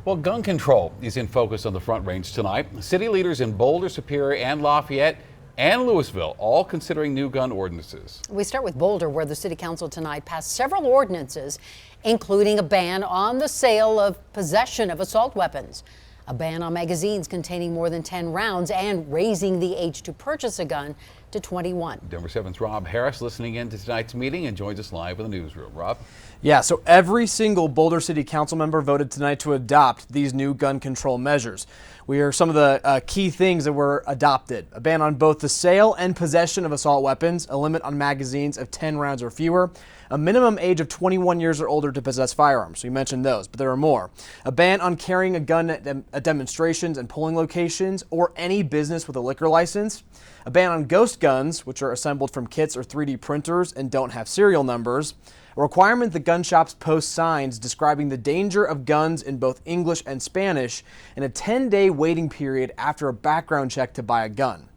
Well, gun control is in focus on the Front Range tonight. City leaders in Boulder, Superior, and Lafayette and Louisville all considering new gun ordinances. We start with Boulder, where the City Council tonight passed several ordinances, including a ban on the sale of possession of assault weapons, a ban on magazines containing more than 10 rounds, and raising the age to purchase a gun to 21. Denver 7's Rob Harris listening in to tonight's meeting and joins us live in the newsroom. Rob? Yeah, so every single Boulder City Council member voted tonight to adopt these new gun control measures. We are some of the key things that were adopted: a ban on both the sale and possession of assault weapons, a limit on magazines of 10 rounds or fewer, a minimum age of 21 years or older to possess firearms. We mentioned those, but there are more. A ban on carrying a gun at demonstrations and polling locations or any business with a liquor license. A ban on ghost guns, which are assembled from kits or 3D printers and don't have serial numbers. A requirement that gun shops post signs describing the danger of guns in both English and Spanish, and a 10-day waiting period after a background check to buy a gun.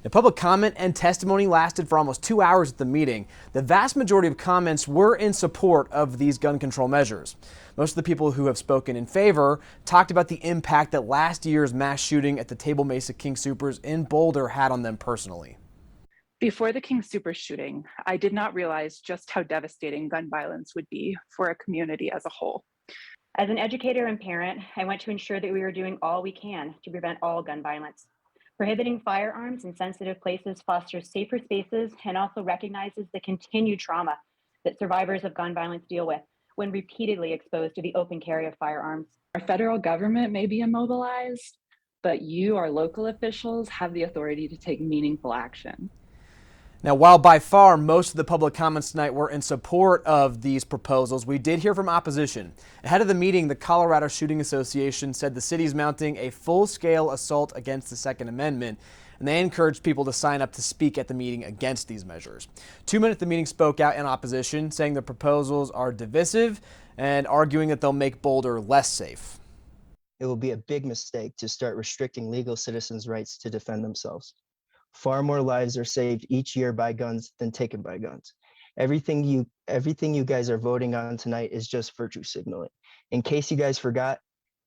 The public comment and testimony lasted for almost 2 hours at the meeting. The vast majority of comments were in support of these gun control measures. Most of the people who have spoken in favor talked about the impact that last year's mass shooting at the Table Mesa King Soopers in Boulder had on them personally. Before the King Soopers shooting, I did not realize just how devastating gun violence would be for a community as a whole. As an educator and parent, I want to ensure that we are doing all we can to prevent all gun violence. Prohibiting firearms in sensitive places fosters safer spaces and also recognizes the continued trauma that survivors of gun violence deal with when repeatedly exposed to the open carry of firearms. Our federal government may be immobilized, but you, our local officials, have the authority to take meaningful action. Now, while by far most of the public comments tonight were in support of these proposals, we did hear from opposition. Ahead of the meeting, the Colorado Shooting Association said the city is mounting a full-scale assault against the Second Amendment, and they encouraged people to sign up to speak at the meeting against these measures. 2 men at the meeting spoke out in opposition, saying the proposals are divisive and arguing that they'll make Boulder less safe. It will be a big mistake to start restricting legal citizens' rights to defend themselves. Far more lives are saved each year by guns than taken by guns. Everything you guys are voting on tonight is just virtue signaling. In case you guys forgot,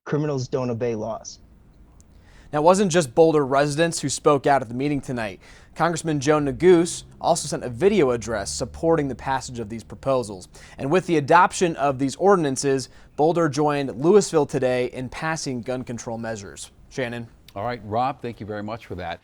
criminals don't obey laws. Now, it wasn't just Boulder residents who spoke out at the meeting tonight. Congressman Joe Neguse also sent a video address supporting the passage of these proposals. And with the adoption of these ordinances, Boulder joined Louisville today in passing gun control measures. Shannon. All right, Rob, thank you very much for that.